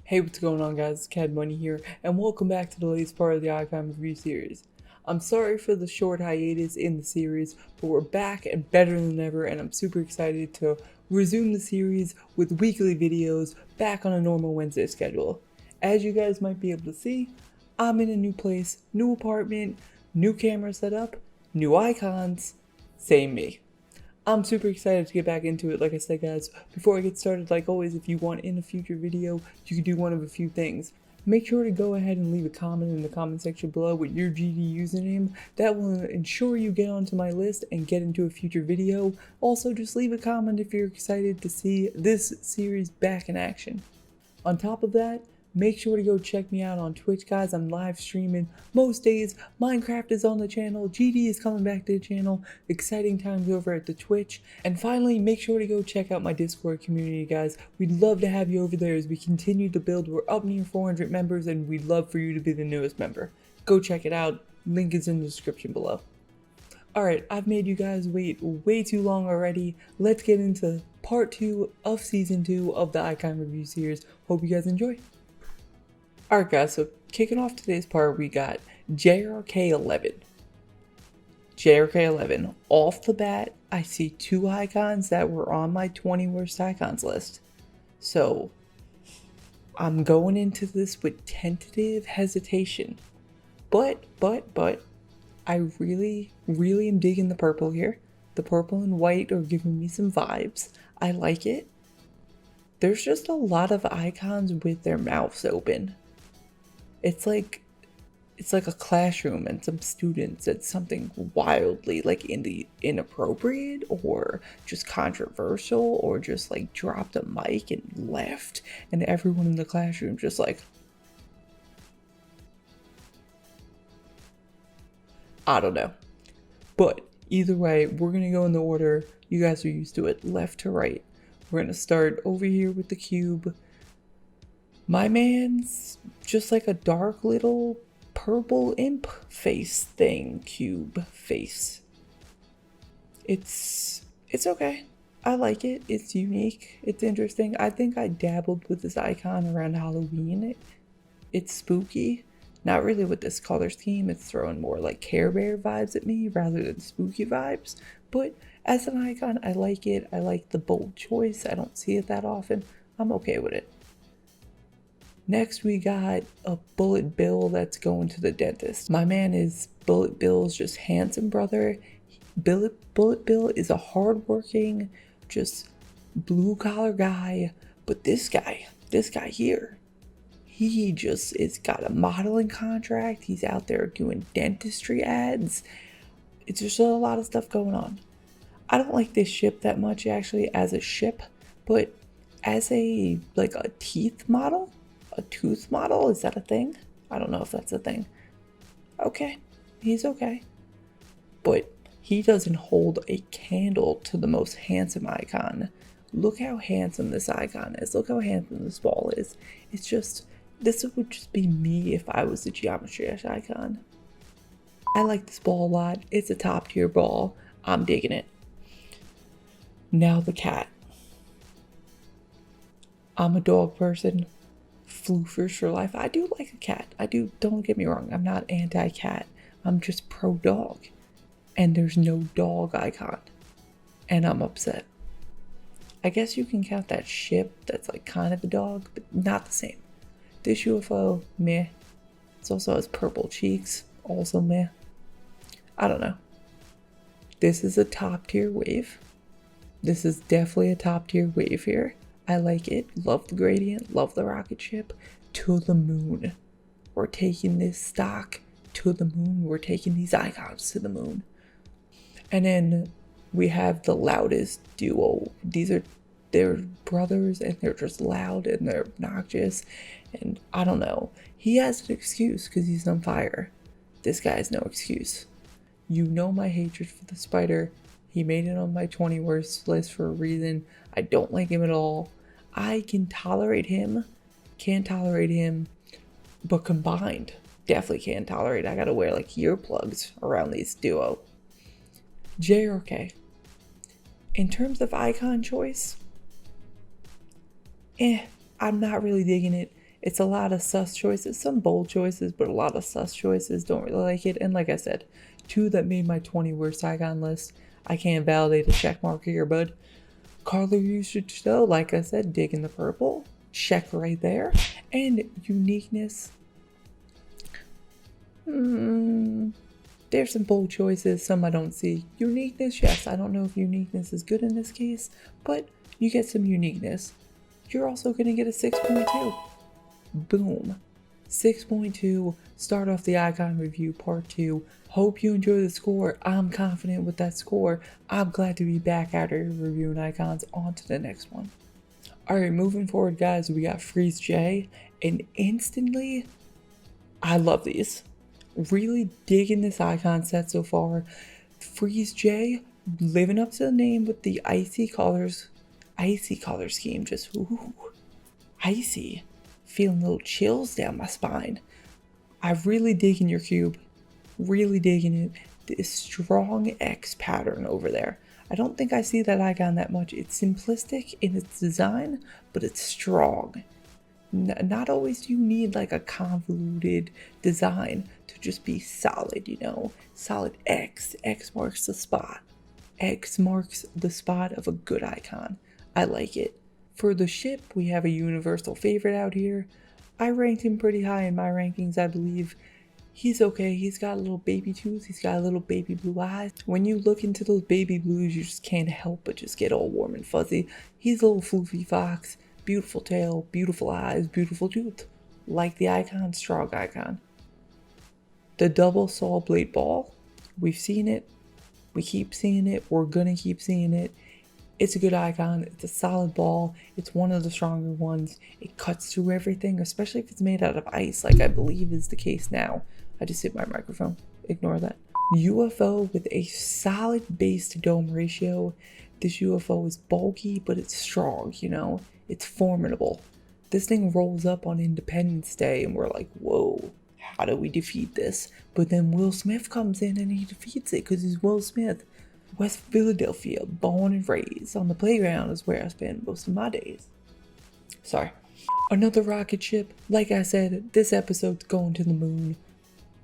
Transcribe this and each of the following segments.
Hey, what's going on, guys? It's Caggmoney here, and welcome back to the latest part of the Icon Review series. I'm sorry for the short hiatus in the series, but we're back and better than ever, and I'm super excited to resume the series with weekly videos back on a normal Wednesday schedule. As you guys might be able to see, I'm in a new place, new apartment, new camera setup, new icons, same me. I'm super excited to get back into it. Like I said, guys, before I get started, like always, if you want in a future video, you can do one of a few things. Make sure to go ahead and leave a comment in the comment section below with your GD username. That will ensure you get onto my list and get into a future video. Also, just leave a comment if you're excited to see this series back in action. On top of that, make sure to go check me out on Twitch, guys. I'm live streaming most days. Minecraft is on the channel. GD is coming back to the channel. Exciting times over at the Twitch. And finally, make sure to go check out my Discord community, guys. We'd love to have you over there as we continue to build. We're up near 400 members, and we'd love for you to be the newest member. Go check it out. Link is in the description below. Alright, I've made you guys wait way too long already. Let's get into part 2 of season 2 of the Icon Review series. Hope you guys enjoy. Alright guys, so kicking off today's part, we got JRK11. JRK11. Off the bat, I see two icons that were on my 20 worst icons list. So, I'm going into this with tentative hesitation. But, I really am digging the purple here. The purple and white are giving me some vibes. I like it. There's just a lot of icons with their mouths open. It's like a classroom and some students said something wildly like inappropriate or just controversial or just like dropped a mic and left, and everyone in the classroom just like, I don't know. But either way, we're going to go in the order you guys are used to it, left to right. We're going to start over here with the cube. My man's just like a dark little purple imp face thing, cube face. It's okay. I like it. It's unique. It's interesting. I think I dabbled with this icon around Halloween. It's spooky. Not really with this color scheme, it's throwing more like Care Bear vibes at me rather than spooky vibes. But as an icon, I like it. I like the bold choice. I don't see it that often. I'm okay with it. Next, we got a Bullet Bill that's going to the dentist. My man is Bullet Bill's just handsome brother. Bullet Bill is a hardworking, just blue-collar guy. But this guy here, he just is got a modeling contract. He's out there doing dentistry ads. It's just a lot of stuff going on. I don't like this ship that much actually as a ship, but as a teeth model, a tooth model, is that a thing? I don't know if that's a thing. Okay, he's okay. But he doesn't hold a candle to the most handsome icon. Look how handsome this icon is. Look how handsome this ball is. It's just, this would just be me if I was the Geometry Dash icon. I like this ball a lot. It's a top tier ball. I'm digging it. Now the cat. I'm a dog person. Floofers for life. I do like a cat. I do. Don't get me wrong. I'm not anti-cat. I'm just pro-dog. And there's no dog icon. And I'm upset. I guess you can count that ship that's like kind of a dog, but not the same. This UFO, meh. It also has purple cheeks, also meh. I don't know. This is a top tier wave. This is definitely a top tier wave here. I like it. Love the gradient, love the rocket ship. To the moon. We're taking this stock to the moon. We're taking these icons to the moon. And then we have the loudest duo. They're brothers and they're just loud and they're obnoxious. And I don't know. He has an excuse because he's on fire. This guy has no excuse. You know my hatred for the spider. He made it on my 20 worst list for a reason. I don't like him at all. I can tolerate him. Can't tolerate him. But combined, definitely can't tolerate. I gotta wear like earplugs around these duo. JRK. In terms of icon choice, I'm not really digging it. It's a lot of sus choices, some bold choices, but a lot of sus choices. Don't really like it. And like I said, 2 that made my 20 worst icon list. I can't validate a check mark here, bud. Color usage though, like I said, digging the purple. Check right there. And uniqueness. There's some bold choices, some I don't see. Uniqueness, yes, I don't know if uniqueness is good in this case, but you get some uniqueness. You're also going to get a 6.2. Boom. 6.2, start off the icon review part 2. Hope you enjoy the score. I'm confident with that score. I'm glad to be back out here reviewing icons. On to the next one. Alright, moving forward, guys, we got Freeze J, and instantly, I love these. Really digging this icon set so far. Freeze J, living up to the name with the icy color scheme. Just ooh, icy. Feeling little chills down my spine. I'm really digging your cube. Really digging it. This strong X pattern over there. I don't think I see that icon that much. It's simplistic in its design, but it's strong. Not always do you need like a convoluted design to just be solid, you know? Solid X. X marks the spot. X marks the spot of a good icon. I like it. For the ship, we have a universal favorite out here. I ranked him pretty high in my rankings, I believe. He's okay. He's got a little baby tooth. He's got a little baby blue eyes. When you look into those baby blues, you just can't help but just get all warm and fuzzy. He's a little floofy fox. Beautiful tail, beautiful eyes, beautiful tooth. Like the icon, strong icon. The double saw blade ball. We've seen it. We keep seeing it. We're gonna keep seeing it. It's a good icon. It's a solid ball. It's one of the stronger ones. It cuts through everything, especially if it's made out of ice, like I believe is the case now. I just hit my microphone. Ignore that. UFO with a solid base to dome ratio. This UFO is bulky, but it's strong, you know? It's formidable. This thing rolls up on Independence Day and we're like, whoa, how do we defeat this? But then Will Smith comes in and he defeats it because he's Will Smith. West Philadelphia, born and raised. On the playground is where I spend most of my days. Sorry. Another rocket ship. Like I said, this episode's going to the moon.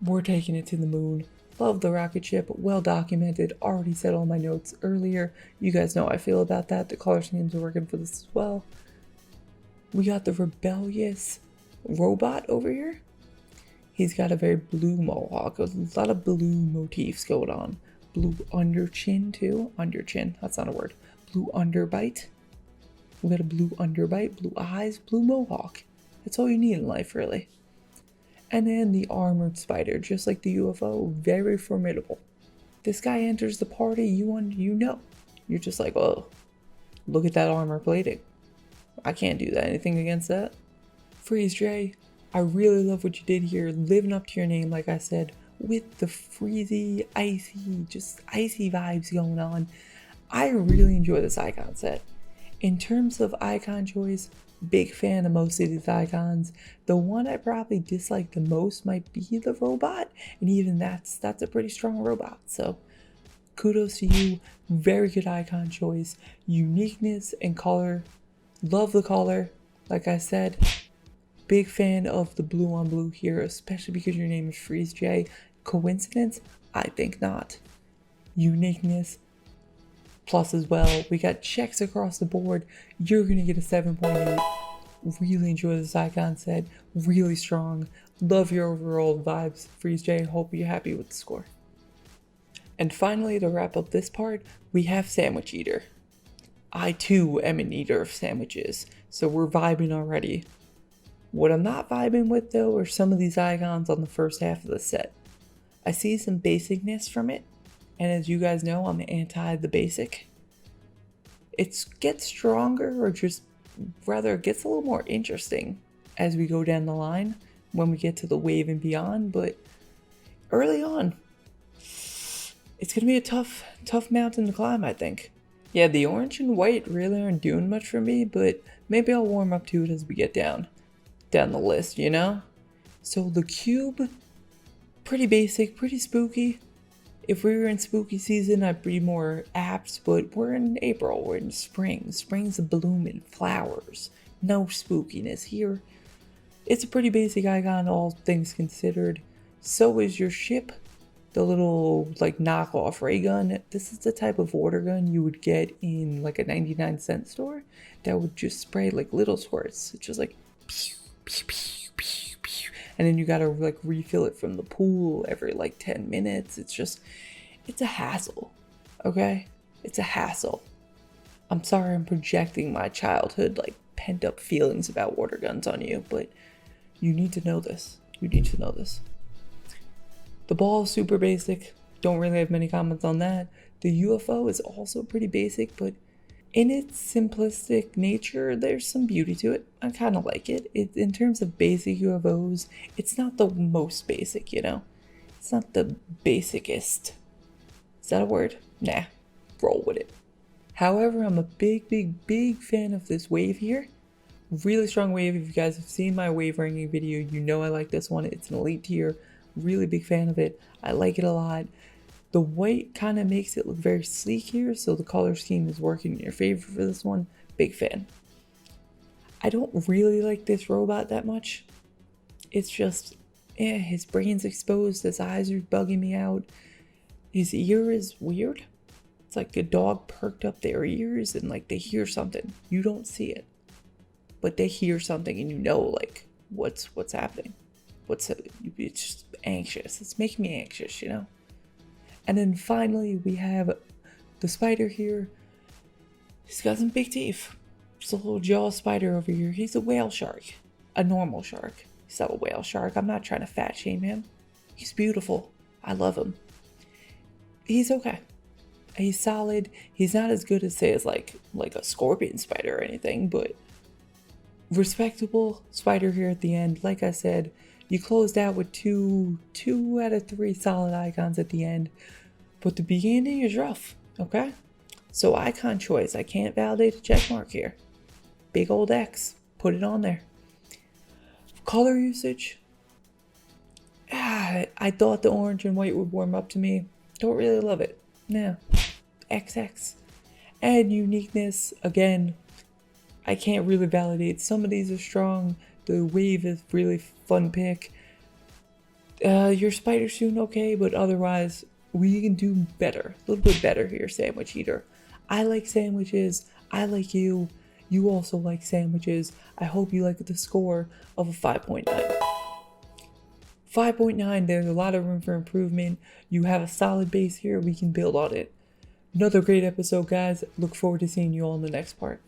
We're taking it to the moon. Love the rocket ship. Well documented. Already said all my notes earlier. You guys know how I feel about that. The color schemes are working for this as well. We got the rebellious robot over here. He's got a very blue mohawk. A lot of blue motifs going on. Blue under chin too. Under chin. That's not a word. Blue underbite. We got a blue underbite, blue eyes, blue mohawk. That's all you need in life, really. And then the armored spider, just like the UFO, very formidable. This guy enters the party, you know. You're just like, oh, look at that armor plating. I can't do that. Anything against that? Freeze J, I really love what you did here, living up to your name, like I said, with the freezy, icy, just icy vibes going on. I really enjoy this icon set. In terms of icon choice, big fan of most of these icons. The one I probably dislike the most might be the robot, and even that's a pretty strong robot. So kudos to you. Very good icon choice. Uniqueness and color. Love the color. Like I said, big fan of the blue on blue here, especially because your name is Freeze J. Coincidence? I think not. Uniqueness plus as well. We got checks across the board. You're gonna get a 7.8. Really enjoy this icon set. Really strong. Love your overall vibes, Freeze J. Hope you're happy with the score. And finally, to wrap up this part, we have Sandwich Eater. I too am an eater of sandwiches, so we're vibing already. What I'm not vibing with though are some of these icons on the first half of the set. I see some basicness from it, and as you guys know, I'm anti the basic. It gets stronger, or just rather it gets a little more interesting as we go down the line when we get to the wave and beyond, but early on, it's gonna be a tough mountain to climb, I think. Yeah, the orange and white really aren't doing much for me, but maybe I'll warm up to it as we get down the list, you know? So the cube, pretty basic, pretty spooky. If we were in spooky season, I'd be more apt, but we're in April, we're in spring. Spring's blooming, flowers, no spookiness here. It's a pretty basic icon, all things considered. So is your ship. The little like knockoff ray gun. This is the type of water gun you would get in like a 99-cent store that would just spray like little squirts. It's just like pew, pew, pew, pew, pew. And then you gotta like refill it from the pool every like 10 minutes. It's a hassle. Okay? It's a hassle. I'm sorry I'm projecting my childhood like pent up feelings about water guns on you, but you need to know this. You need to know this. The ball is super basic. Don't really have many comments on that. The UFO is also pretty basic, but in its simplistic nature, there's some beauty to it. I kind of like it. In terms of basic UFOs, it's not the most basic, you know? It's not the basicest. Is that a word? Nah. Roll with it. However, I'm a big fan of this wave here. Really strong wave. If you guys have seen my wave ranking video, you know I like this one. It's an elite tier. Really big fan of it. I like it a lot. The white kind of makes it look very sleek here, so the color scheme is working in your favor for this one. Big fan. I don't really like this robot that much. It's just, his brain's exposed, his eyes are bugging me out. His ear is weird. It's like a dog perked up their ears and like they hear something. You don't see it, but they hear something and you know like what's happening. It's just anxious. It's making me anxious, you know? And then finally, we have the spider here. He's got some big teeth. Just a little jaw spider over here. He's a whale shark. A normal shark. He's not a whale shark. I'm not trying to fat shame him. He's beautiful. I love him. He's okay. He's solid. He's not as good as, say, as like a scorpion spider or anything, but respectable spider here at the end. Like I said, you closed out with two out of 3 solid icons at the end, but the beginning is rough, okay? So icon choice, I can't validate a check mark here. Big old X, put it on there. Color usage, I thought the orange and white would warm up to me. Don't really love it. No, XX. And uniqueness, again, I can't really validate. Some of these are strong. The wave is really fun pick. Your spider's doing okay, but otherwise we can do better. A little bit better here, sandwich eater. I like sandwiches. I like you. You also like sandwiches. I hope you like the score of a 5.9. 5.9, there's a lot of room for improvement. You have a solid base here. We can build on it. Another great episode, guys. Look forward to seeing you all in the next part.